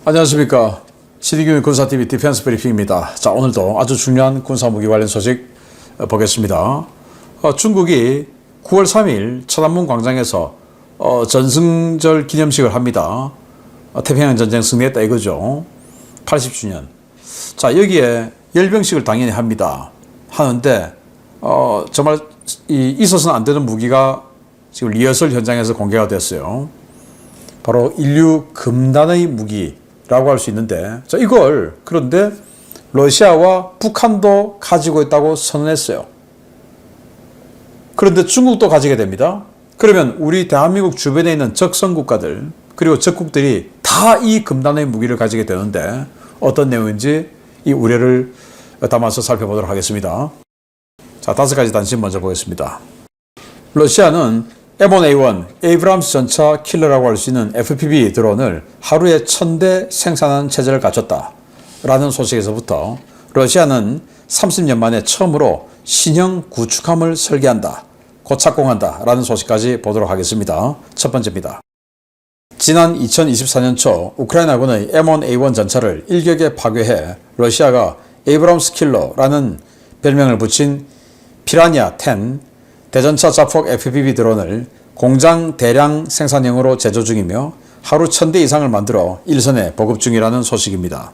안녕하십니까. CD규민 군사TV 디펜스 브리핑입니다. 자, 오늘도 아주 중요한 군사무기 관련 소식 보겠습니다. 중국이 9월 3일 천안문 광장에서 전승절 기념식을 합니다. 태평양 전쟁 승리했다 이거죠. 80주년. 자, 여기에 열병식을 당연히 합니다. 하는데 정말 있어서는 안 되는 무기가 지금 리허설 현장에서 공개가 됐어요. 바로 인류 금단의 무기라고 할 수 있는데, 자, 이걸 그런데 러시아와 북한도 가지고 있다고 선언했어요. 그런데 중국도 가지게 됩니다. 그러면 우리 대한민국 주변에 있는 적성 국가들 그리고 적국들이 다 이 금단의 무기를 가지게 되는데 어떤 내용인지 이 우려를 담아서 살펴보도록 하겠습니다. 자, 5가지 단신 먼저 보겠습니다. 러시아는 M1A1 에이브람스 전차 킬러라고 할 수 있는 FPV 드론을 하루에 1000대 생산하는 체제를 갖췄다 라는 소식에서부터 러시아는 30년 만에 처음으로 신형 구축함을 설계한다, 곧 착공한다 라는 소식까지 보도록 하겠습니다. 첫 번째입니다. 지난 2024년 초 우크라이나군의 M1A1 전차를 일격에 파괴해 러시아가 에이브람스 킬러라는 별명을 붙인 피라냐 10 대전차 자폭 FPV 드론을 공장 대량 생산형으로 제조 중이며 하루 1000대 이상을 만들어 일선에 보급 중이라는 소식입니다.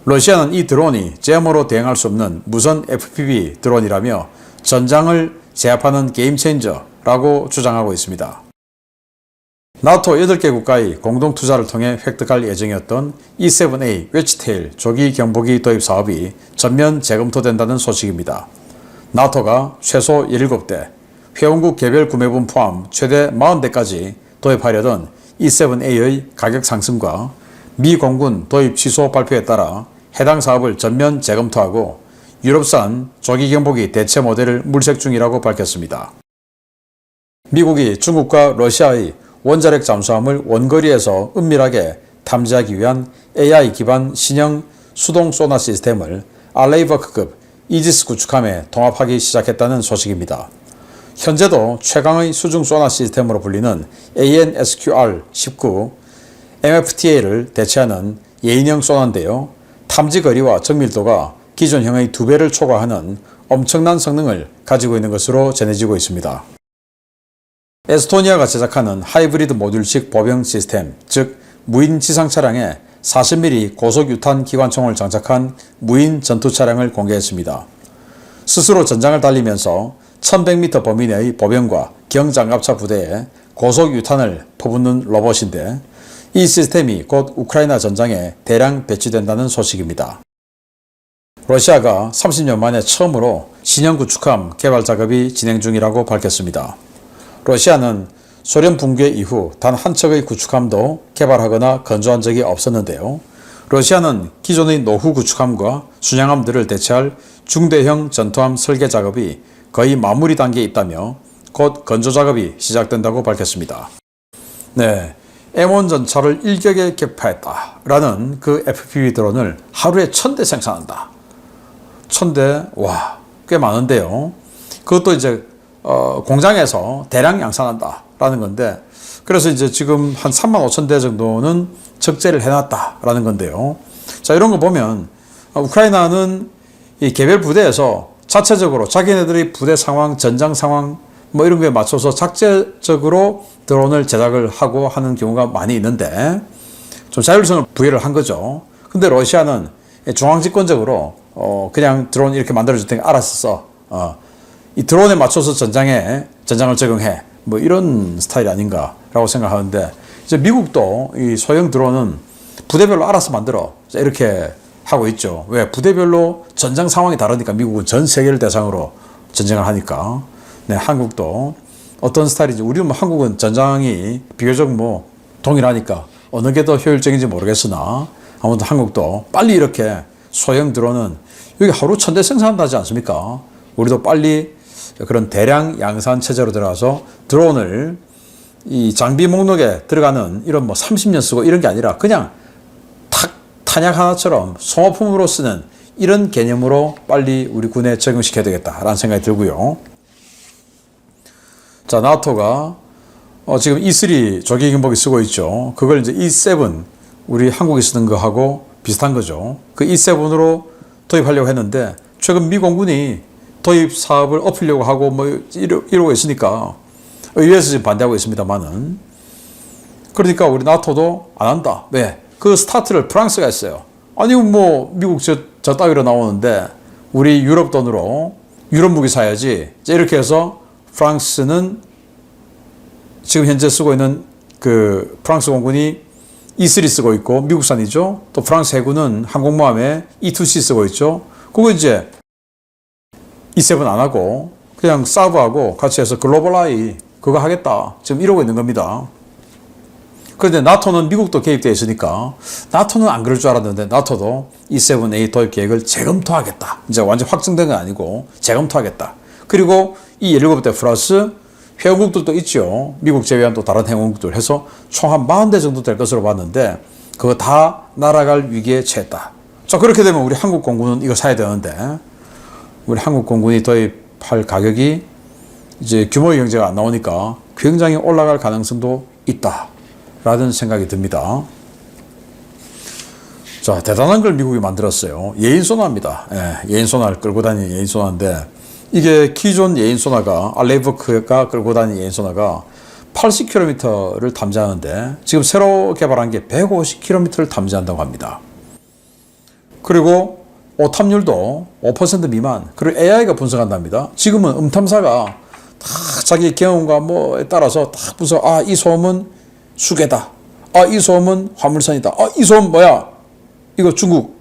러시아는 이 드론이 제어모로 대응할 수 없는 무선 FPV 드론이라며 전장을 제압하는 게임 체인저라고 주장하고 있습니다. 나토 8개 국가의 공동 투자를 통해 획득할 예정이었던 E7A 웨치테일 조기 경보기 도입 사업이 전면 재검토된다는 소식입니다. 나토가 최소 17대, 회원국 개별 구매분 포함 최대 40대까지 도입하려던 E7A의 가격 상승과 미 공군 도입 취소 발표에 따라 해당 사업을 전면 재검토하고 유럽산 조기 경보기 대체 모델을 물색 중이라고 밝혔습니다. 미국이 중국과 러시아의 원자력 잠수함을 원거리에서 은밀하게 탐지하기 위한 AI 기반 신형 수동 소나 시스템을 알레이버크급 이지스 구축함에 통합하기 시작했다는 소식입니다. 현재도 최강의 수중 소나 시스템으로 불리는 AN/SQR-19 MFTA를 대체하는 예인형 소나인데요. 탐지 거리와 정밀도가 기존형의 2배를 초과하는 엄청난 성능을 가지고 있는 것으로 전해지고 있습니다. 에스토니아가 제작하는 하이브리드 모듈식 보병 시스템, 즉 무인 지상 차량에 40mm 고속 유탄 기관총을 장착한 무인 전투 차량을 공개했습니다. 스스로 전장을 달리면서 1100m 범위 내의 보병과 경장갑차 부대에 고속 유탄을 퍼붓는 로봇인데 이 시스템이 곧 우크라이나 전장에 대량 배치된다는 소식입니다. 러시아가 30년 만에 처음으로 신형 구축함 개발 작업이 진행 중이라고 밝혔습니다. 러시아는 소련 붕괴 이후 단 한 척의 구축함도 개발하거나 건조한 적이 없었는데요. 러시아는 기존의 노후 구축함과 순양함들을 대체할 중대형 전투함 설계 작업이 거의 마무리 단계에 있다며 곧 건조 작업이 시작된다고 밝혔습니다. 네, M1 전차를 일격에 격파했다라는 그 FPV 드론을 하루에 1000대 생산한다. 1000대, 와, 꽤 많은데요. 그것도 이제 공장에서 대량 양산한다 라는 건데, 그래서 이제 지금 한 35,000대 정도는 적재를 해놨다 라는 건데요. 자, 이런 거 보면 우크라이나는 이 개별 부대에서 자체적으로 자기네들의 부대 상황, 전장 상황 뭐 이런 거에 맞춰서 자체적으로 드론을 제작을 하고 하는 경우가 많이 있는데 좀 자율성을 부여를 한 거죠. 근데 러시아는 중앙집권적으로 그냥 드론 이렇게 만들어줄 테니까 알았어. 이 드론에 맞춰서 전장을 적용해. 뭐 이런 스타일이 아닌가라고 생각하는데, 이제 미국도 이 소형 드론은 부대별로 알아서 만들어. 이렇게 하고 있죠. 왜? 부대별로 전장 상황이 다르니까 미국은 전 세계를 대상으로 전쟁을 하니까. 네, 한국도 어떤 스타일인지, 우리는 뭐 한국은 전장이 비교적 뭐 동일하니까 어느 게 더 효율적인지 모르겠으나 아무튼 한국도 빨리 이렇게 소형 드론은 여기 하루 1000대 생산한다지 않습니까? 우리도 빨리 그런 대량 양산 체제로 들어가서 드론을 이 장비 목록에 들어가는 이런 뭐 30년 쓰고 이런 게 아니라 그냥 탄약 하나처럼 소모품으로 쓰는 이런 개념으로 빨리 우리 군에 적용시켜야 되겠다라는 생각이 들고요. 자, 나토가 지금 E3 조기 경보기 쓰고 있죠. 그걸 이제 E7 우리 한국에 쓰는 거하고 비슷한 거죠. 그 E7으로 도입하려고 했는데 최근 미 공군이 도입 사업을 엎으려고 하고 뭐 이러고 있으니까 의회에서 지금 반대하고 있습니다만은, 그러니까 우리 나토도 안 한다. 왜? 그 스타트를 프랑스가 했어요. 아니 뭐 미국 저 따위로 나오는데 우리 유럽 돈으로 유럽 무기 사야지. 이렇게 해서 프랑스는 지금 현재 쓰고 있는 그 프랑스 공군이 E3 쓰고 있고 미국산이죠. 또 프랑스 해군은 항공모함에 E2C 쓰고 있죠. 그거 이제 E7 안 하고 그냥 사브하고 같이 해서 글로벌 아이 그거 하겠다. 지금 이러고 있는 겁니다. 그런데 나토는 미국도 개입되어 있으니까 나토는 안 그럴 줄 알았는데 나토도 E7A 도입 계획을 재검토하겠다. 이제 완전 확정된 건 아니고 재검토하겠다. 그리고 이 17대 플러스 회원국들도 있죠. 미국 제외한 또 다른 회원국들 해서 총 한 40대 정도 될 것으로 봤는데 그거 다 날아갈 위기에 처했다. 자, 그렇게 되면 우리 한국 공군은 이거 사야 되는데 우리 한국 공군이 도입할 가격이 이제 규모의 경제가 안 나오니까 굉장히 올라갈 가능성도 있다 라는 생각이 듭니다. 자, 대단한 걸 미국이 만들었어요. 예인소나입니다. 예인소나를 끌고 다니는 예인소나인데 이게 기존 예인소나가 알레이버크가 끌고 다니는 예인소나가 80km를 탐지하는데 지금 새로 개발한 게 150km를 탐지한다고 합니다. 그리고 오탐률도 5% 미만. 그리고 AI가 분석한답니다. 지금은 음탐사가 다 자기 경험과 뭐에 따라서 다 분석. 아, 이 소음은 수계다. 아, 이 소음은 화물선이다. 아, 이 소음 뭐야? 이거 중국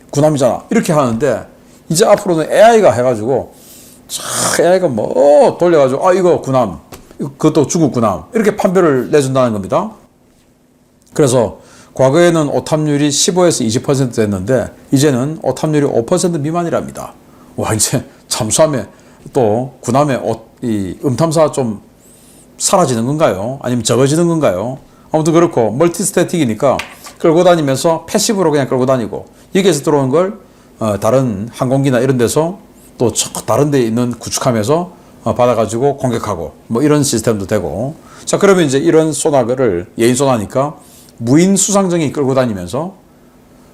군함이잖아. 이렇게 하는데 이제 앞으로는 AI가 해가지고 AI가 뭐 돌려가지고 아, 이거 군함. 그것도 중국 군함. 이렇게 판별을 내준다는 겁니다. 그래서 과거에는 오탐률이 15에서 20% 됐는데 이제는 오탐률이 5% 미만이랍니다. 와, 이제 잠수함에 또 군함에 이 음탐사 좀 사라지는 건가요? 아니면 적어지는 건가요? 아무튼 그렇고 멀티스태틱이니까 끌고 다니면서 패시브로 그냥 끌고 다니고 여기에서 들어온 걸 다른 항공기나 이런 데서 또 다른 데 있는 구축함에서 받아가지고 공격하고 뭐 이런 시스템도 되고. 자, 그러면 이제 이런 소나를 예인 소나니까 무인 수상정이 끌고 다니면서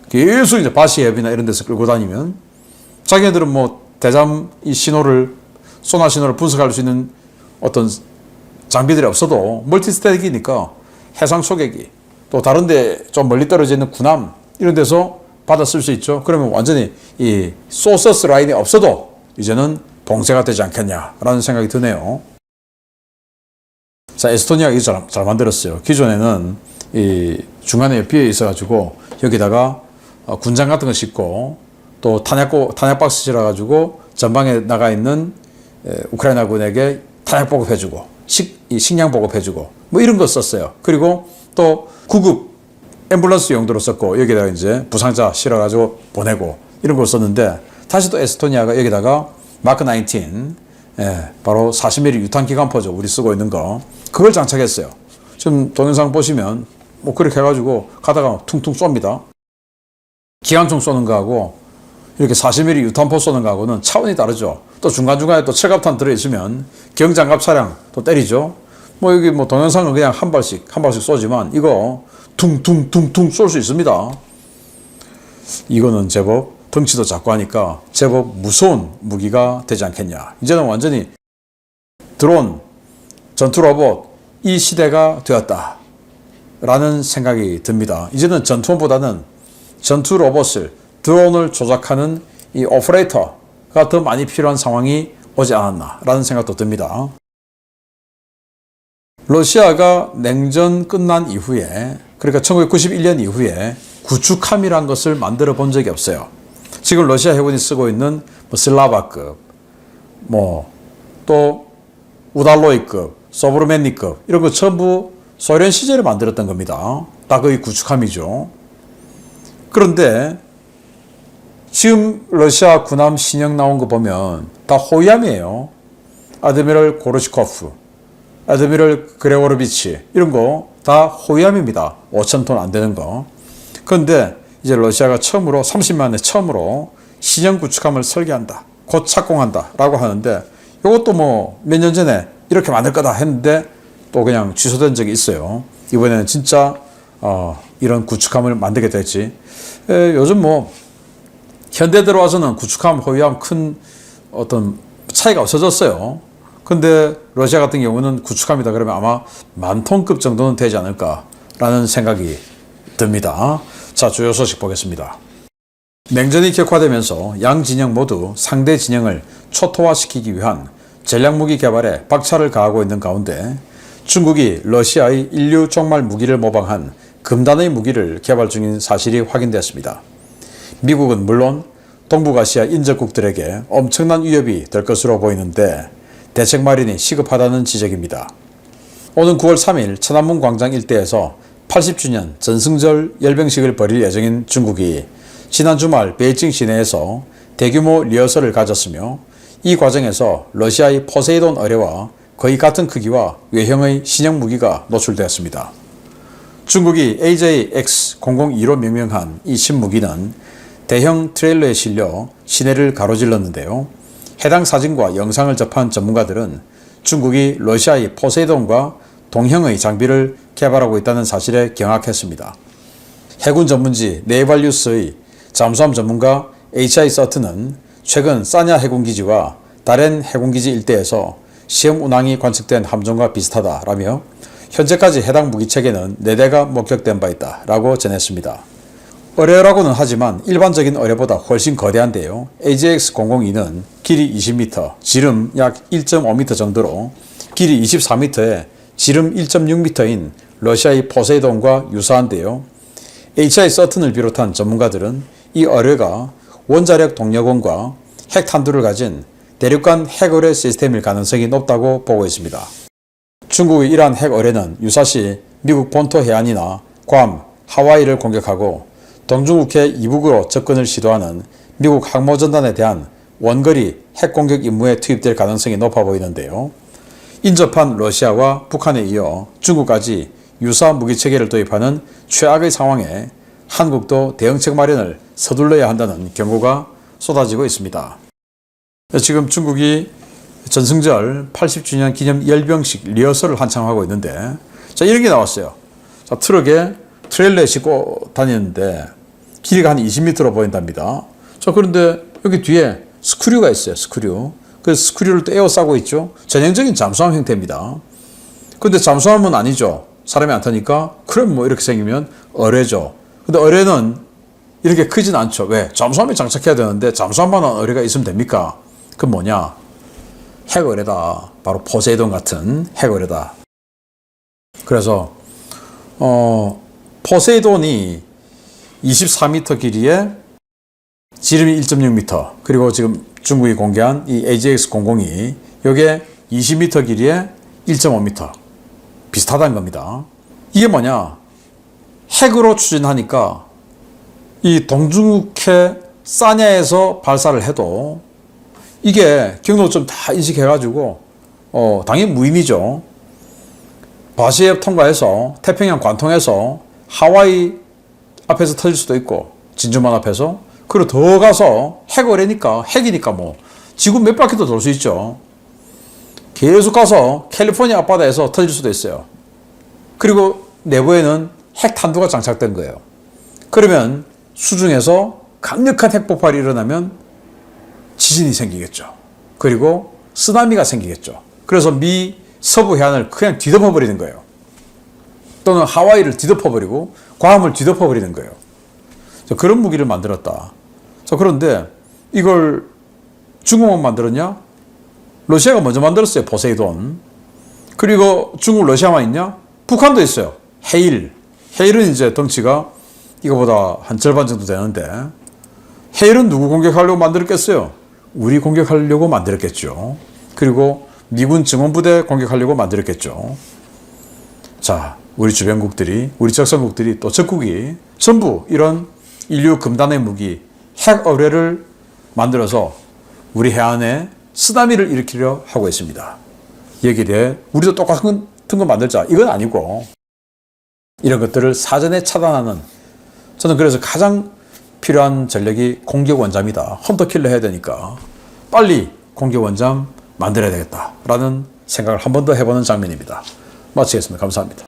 계속 이제 바시앱이나 이런 데서 끌고 다니면 자기네들은 뭐 대잠 이 신호를 소나 신호를 분석할 수 있는 어떤 장비들이 없어도 멀티스태틱이니까 해상 소개기 또 다른데 좀 멀리 떨어져 있는 군함 이런 데서 받아 쓸 수 있죠. 그러면 완전히 이 소서스 라인이 없어도 이제는 봉쇄가 되지 않겠냐라는 생각이 드네요. 자, 에스토니아가 이거 잘 만들었어요. 기존에는 이 중간에 비어 있어가지고 여기다가 군장 같은 거 싣고 또 탄약 박스 실어가지고 전방에 나가 있는 우크라이나군에게 탄약 보급해주고 식량 보급해주고 뭐 이런 거 썼어요. 그리고 또 구급 앰뷸런스 용도로 썼고 여기다가 이제 부상자 실어가지고 보내고 이런 걸 썼는데 다시 또 에스토니아가 여기다가 마크 19 바로 40mm 유탄 기관포죠. 우리 쓰고 있는 거 그걸 장착했어요. 지금 동영상 보시면 뭐 그렇게 해가지고 가다가 퉁퉁 쏩니다. 기관총 쏘는 거하고 이렇게 40mm 유탄포 쏘는 거하고는 차원이 다르죠. 또 중간중간에 또 철갑탄 들어있으면 경장갑 차량 또 때리죠. 뭐 여기 뭐 동영상은 그냥 한 발씩 쏘지만 이거 퉁퉁퉁퉁 쏠 수 있습니다. 이거는 제법 덩치도 작고 하니까 제법 무서운 무기가 되지 않겠냐. 이제는 완전히 드론, 전투 로봇 이 시대가 되었다 라는 생각이 듭니다. 이제는 전투원보다는 전투 로봇을 드론을 조작하는 이 오퍼레이터가 더 많이 필요한 상황이 오지 않았나 라는 생각도 듭니다. 러시아가 냉전 끝난 이후에 그러니까 1991년 이후에 구축함이란 것을 만들어 본 적이 없어요. 지금 러시아 해군이 쓰고 있는 뭐 슬라바급, 뭐 또 우달로이급, 소브르멘니급 이런 거 전부 소련 시절에 만들었던 겁니다. 다 거의 구축함이죠. 그런데 지금 러시아 군함 신형 나온 거 보면 다 호위함이에요. 아드미럴 고르시코프, 아드미럴 그레고르비치 이런 거 다 호위함입니다. 5,000톤 안 되는 거. 그런데 이제 러시아가 처음으로 30만 년에 처음으로 신형 구축함을 설계한다. 곧 착공한다 라고 하는데 이것도 뭐 몇 년 전에 이렇게 만들 거다 했는데 또 그냥 취소된 적이 있어요. 이번에는 진짜 이런 구축함을 만들게 됐지. 요즘 뭐 현대 들어와서는 구축함 호위함 큰 어떤 차이가 없어졌어요. 근데 러시아 같은 경우는 구축함이다 그러면 아마 10,000톤급 정도는 되지 않을까라는 생각이 듭니다. 자, 주요 소식 보겠습니다. 냉전이 격화되면서 양 진영 모두 상대 진영을 초토화시키기 위한 전략무기 개발에 박차를 가하고 있는 가운데 중국이 러시아의 인류 종말 무기를 모방한 금단의 무기를 개발 중인 사실이 확인됐습니다. 미국은 물론 동북아시아 인접국들에게 엄청난 위협이 될 것으로 보이는데 대책 마련이 시급하다는 지적입니다. 오는 9월 3일 천안문 광장 일대에서 80주년 전승절 열병식을 벌일 예정인 중국이 지난 주말 베이징 시내에서 대규모 리허설을 가졌으며 이 과정에서 러시아의 포세이돈 어뢰와 거의 같은 크기와 외형의 신형 무기가 노출되었습니다. 중국이 AJX-002로 명명한 이 신무기는 대형 트레일러에 실려 시내를 가로질렀는데요. 해당 사진과 영상을 접한 전문가들은 중국이 러시아의 포세이돈과 동형의 장비를 개발하고 있다는 사실에 경악했습니다. 해군 전문지 네이발뉴스의 잠수함 전문가 HI 서튼은 최근 사냐 해군기지와 다롄 해군기지 일대에서 시험 운항이 관측된 함정과 비슷하다라며 현재까지 해당 무기체계는 4대가 목격된 바 있다라고 전했습니다. 어뢰라고는 하지만 일반적인 어뢰보다 훨씬 거대한데요. AJX-002는 길이 20m, 지름 약 1.5m 정도로 길이 24m에 지름 1.6m인 러시아의 포세이돈과 유사한데요. HI 서튼을 비롯한 전문가들은 이 어뢰가 원자력 동력원과 핵탄두를 가진 대륙간 핵어뢰 시스템일 가능성이 높다고 보고 있습니다. 중국의 이러한 핵어뢰는 유사시 미국 본토 해안이나 괌, 하와이를 공격하고 동중국해 이북으로 접근을 시도하는 미국 항모전단에 대한 원거리 핵공격 임무에 투입될 가능성이 높아 보이는데요. 인접한 러시아와 북한에 이어 중국까지 유사 무기체계를 도입하는 최악의 상황에 한국도 대응책 마련을 서둘러야 한다는 경고가 쏟아지고 있습니다. 지금 중국이 전승절 80주년 기념 열병식 리허설을 한창 하고 있는데, 자, 이런 게 나왔어요. 자, 트럭에 트레일러에 싣고 다니는데 길이가 한 20m로 보인답니다. 자, 그런데 여기 뒤에 스크류가 있어요. 스크류. 그 스크류를 또 에워싸고 있죠. 전형적인 잠수함 형태입니다. 근데 잠수함은 아니죠. 사람이 안 타니까. 그럼 뭐 이렇게 생기면 어뢰죠. 근데 어뢰는 이렇게 크진 않죠. 왜? 잠수함에 장착해야 되는데 잠수함만한 어뢰가 있으면 됩니까? 그건 뭐냐? 핵어뢰다. 바로 포세이돈 같은 핵어뢰다. 그래서 포세이돈이 24m 길이에 지름이 1.6m, 그리고 지금 중국이 공개한 이 AJX-002, 이게 20m 길이에 1.5m. 비슷하다는 겁니다. 이게 뭐냐? 핵으로 추진하니까 이 동중국해 사냐에서 발사를 해도 이게 경로점 다 인식해가지고 당연히 무의미죠. 바시앱 통과해서 태평양 관통해서 하와이 앞에서 터질 수도 있고 진주만 앞에서, 그리고 더 가서 핵어뢰니까 핵이니까 뭐 지구 몇 바퀴도 돌 수 있죠. 계속 가서 캘리포니아 앞바다에서 터질 수도 있어요. 그리고 내부에는 핵탄두가 장착된 거예요. 그러면 수중에서 강력한 핵폭발이 일어나면 지진이 생기겠죠. 그리고 쓰나미가 생기겠죠. 그래서 미 서부 해안을 그냥 뒤덮어버리는 거예요. 또는 하와이를 뒤덮어버리고 괌을 뒤덮어버리는 거예요. 그런 무기를 만들었다. 그런데 이걸 중국만 만들었냐? 러시아가 먼저 만들었어요. 포세이돈. 그리고 중국, 러시아만 있냐? 북한도 있어요. 해일. 해일은 이제 덩치가 이거보다 한 절반 정도 되는데, 해일은 누구 공격하려고 만들었겠어요? 우리 공격하려고 만들었겠죠. 그리고 미군 증원부대 공격하려고 만들었겠죠. 자, 우리 주변국들이, 우리 적성국들이, 또 적국이 전부 이런 인류 금단의 무기, 핵어뢰를 만들어서 우리 해안에 쓰나미를 일으키려 하고 있습니다. 여기에 대해 우리도 똑같은 거 만들자, 이건 아니고, 이런 것들을 사전에 차단하는, 저는 그래서 가장 필요한 전력이 공격원잠이다. 헌터킬러 해야 되니까 빨리 공격원잠 만들어야 되겠다라는 생각을 한 번 더 해보는 장면입니다. 마치겠습니다. 감사합니다.